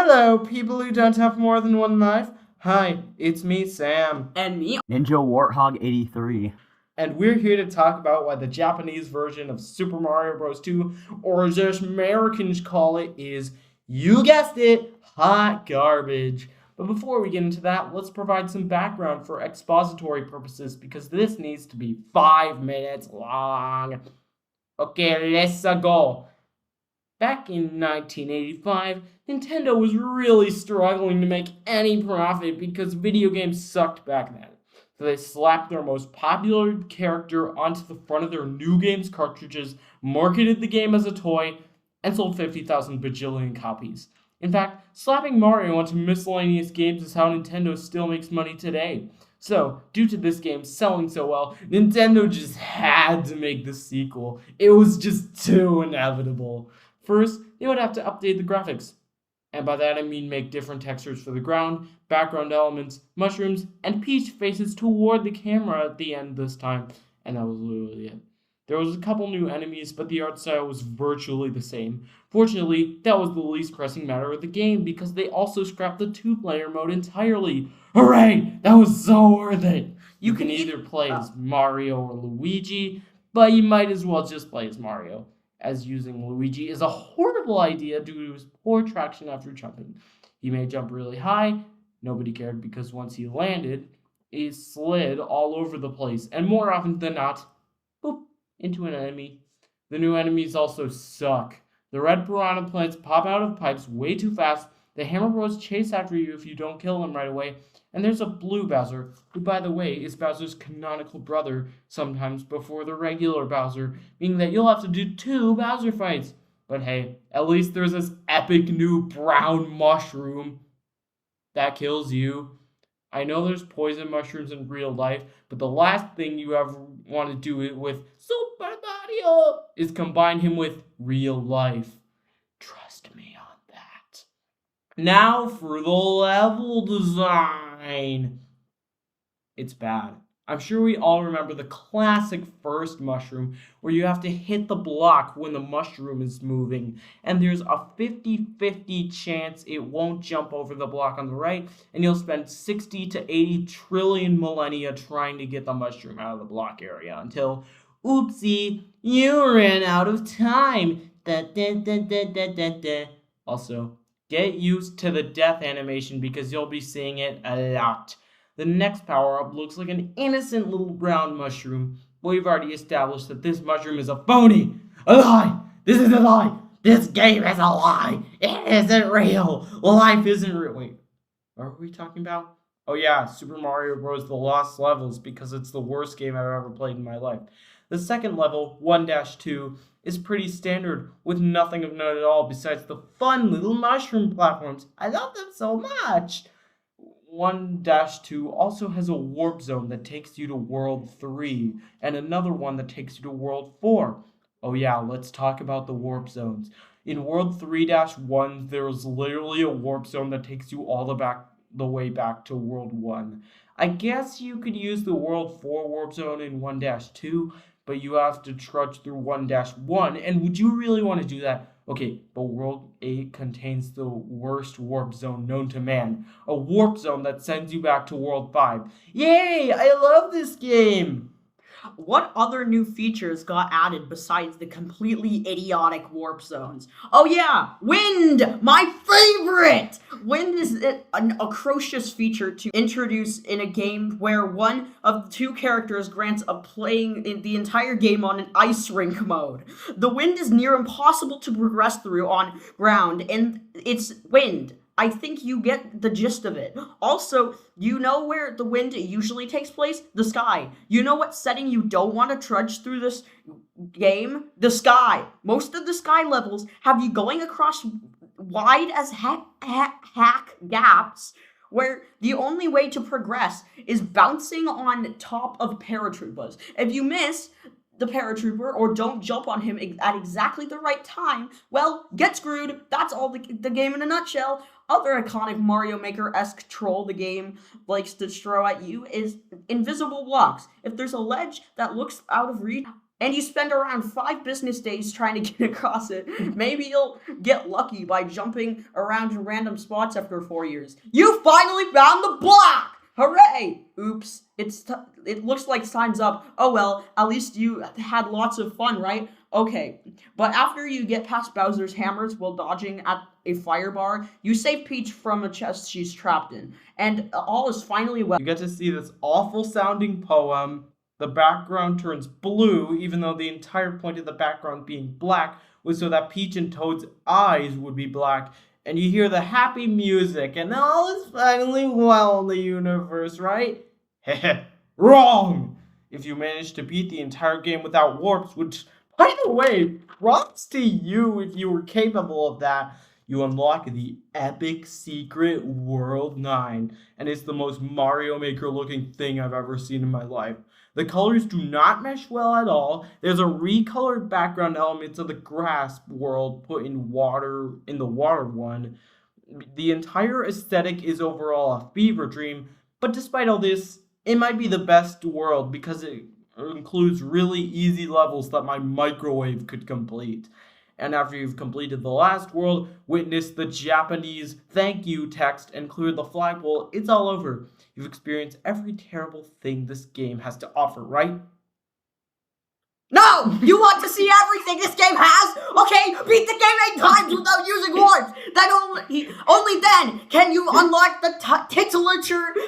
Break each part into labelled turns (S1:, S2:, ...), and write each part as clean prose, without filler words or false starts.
S1: Hello, people who don't have more than one life. Hi, it's me, Sam.
S2: And me,
S3: Ninja Warthog 83.
S1: And we're here to talk about why the Japanese version of Super Mario Bros. 2, or as us Americans call it, is, you guessed it, hot garbage. But before we get into that, let's provide some background for expository purposes because this needs to be 5 minutes long. Okay, let's go. Back in 1985, Nintendo was really struggling to make any profit because video games sucked back then. So they slapped their most popular character onto the front of their new games cartridges, marketed the game as a toy, and sold 50,000 bajillion copies. In fact, slapping Mario onto miscellaneous games is how Nintendo still makes money today. So, due to this game selling so well, Nintendo just had to make the sequel. It was just too inevitable. First, they would have to update the graphics. And by that I mean make different textures for the ground, background elements, mushrooms, and Peach faces toward the camera at the end this time. And that was literally it. There was a couple new enemies, but the art style was virtually the same. Fortunately, that was the least pressing matter of the game because they also scrapped the 2-player mode entirely. Hooray! That was so worth it! You can either play as Mario or Luigi, but you might as well just play as Mario, as using Luigi is a horrible idea due to his poor traction after jumping. He may jump really high, nobody cared because once he landed, he slid all over the place, and more often than not, boop, into an enemy. The new enemies also suck. The red piranha plants pop out of pipes way too fast, the Hammer Bros chase after you if you don't kill them right away, and there's a blue Bowser, who by the way is Bowser's canonical brother, sometimes before the regular Bowser, meaning that you'll have to do 2 Bowser fights. But hey, at least there's this epic new brown mushroom that kills you. I know there's poison mushrooms in real life, but the last thing you ever want to do it with Super Mario is combine him with real life. Trust me on that. Now for the level design. It's bad. I'm sure we all remember the classic first mushroom where you have to hit the block when the mushroom is moving, and there's a 50-50 chance it won't jump over the block on the right, and you'll spend 60 to 80 trillion millennia trying to get the mushroom out of the block area until, oopsie, you ran out of time. Da, da, da, da, da, da, da. Also, get used to the death animation because you'll be seeing it a lot. The next power-up looks like an innocent little brown mushroom, but we've already established that this mushroom is a phony! A lie! This is a lie! This game is a lie! It isn't real! Life isn't real! Wait, what are we talking about? Oh yeah, Super Mario Bros. The Lost Levels, because it's the worst game I've ever played in my life. The second level, 1-2, is pretty standard, with nothing of note at all besides the fun little mushroom platforms. I love them so much! 1-2 also has a warp zone that takes you to World 3, and another one that takes you to World 4. Oh yeah, let's talk about the warp zones. In World 3-1, there's literally a warp zone that takes you all the way back to World 1. I guess you could use the World 4 warp zone in 1-2, but you have to trudge through 1-1, and would you really want to do that? Okay, but World 8 contains the worst warp zone known to man. A warp zone that sends you back to World 5. Yay! I love this game!
S2: what other new features got added besides the completely idiotic warp zones? Oh yeah, wind! My favorite! Wind is an atrocious feature to introduce in a game where one of the 2 characters grants a playing in the entire game on an ice rink mode. The wind is near impossible to progress through on ground, and it's wind. I think you get the gist of it. Also, you know where the wind usually takes place? The sky. You know what setting you don't want to trudge through this game? The sky. Most of the sky levels have you going across wide as hack gaps where the only way to progress is bouncing on top of paratroopers. If you miss the paratrooper or don't jump on him at exactly the right time, well, get screwed. That's all the game in a nutshell. Other iconic Mario Maker-esque troll the game likes to throw at you is invisible blocks. If there's a ledge that looks out of reach and you spend around 5 business days trying to get across it. Maybe you'll get lucky by jumping around in random spots after 4 years. You finally found the block! Hooray! Oops, it looks like time's up. Oh well, at least you had lots of fun, right? Okay, but after you get past Bowser's hammers while dodging at a fire bar, you save Peach from a chest she's trapped in, and all is finally well.
S1: You get to see this awful sounding poem. The background turns blue, even though the entire point of the background being black was so that Peach and Toad's eyes would be black. And you hear the happy music, and all is finally well in the universe, right? Heh, wrong! If you manage to beat the entire game without warps, which, by the way, props to you if you were capable of that, you unlock the epic secret World 9, and it's the most Mario Maker looking thing I've ever seen in my life. The colors do not mesh well at all. There's a recolored background elements of the grass world put in the water one. The entire aesthetic is overall a fever dream, but despite all this, it might be the best world because it includes really easy levels that my microwave could complete. And after you've completed the last world, witness the Japanese thank you text, and clear the flagpole, it's all over. You've experienced every terrible thing this game has to offer, right?
S2: No! You want to see everything this game has? Okay, beat the game 8 times without using warps! Then only then can you unlock the titular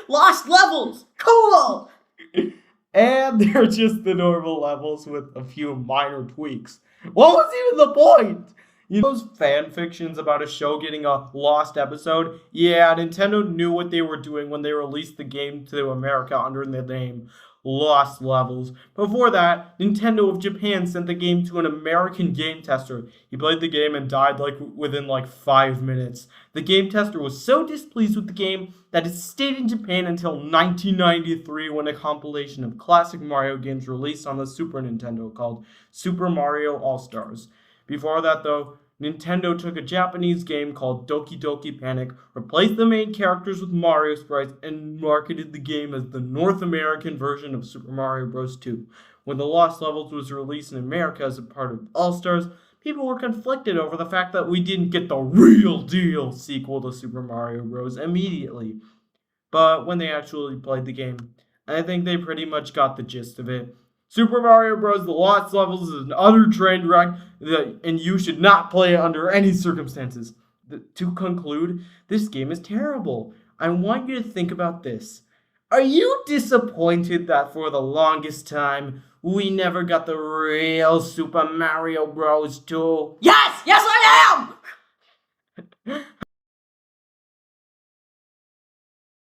S2: lost levels! Cool!
S1: And they're just the normal levels with a few minor tweaks. What was even the point? You know those fan fictions about a show getting a lost episode? Yeah, Nintendo knew what they were doing when they released the game to America under the name Lost Levels. Before that, Nintendo of Japan sent the game to an American game tester. He played the game and died within 5 minutes. The game tester was so displeased with the game that it stayed in Japan until 1993 when a compilation of classic Mario games released on the Super Nintendo called Super Mario All-Stars. Before that, though, Nintendo took a Japanese game called Doki Doki Panic, replaced the main characters with Mario sprites, and marketed the game as the North American version of Super Mario Bros. 2. When The Lost Levels was released in America as a part of All-Stars, people were conflicted over the fact that we didn't get the real deal sequel to Super Mario Bros. Immediately. But when they actually played the game, I think they pretty much got the gist of it. Super Mario Bros. The Lost Levels is an utter train wreck, and you should not play it under any circumstances. To conclude, this game is terrible. I want you to think about this. Are you disappointed that for the longest time, we never got the real Super Mario Bros. 2?
S2: Yes! Yes, I am!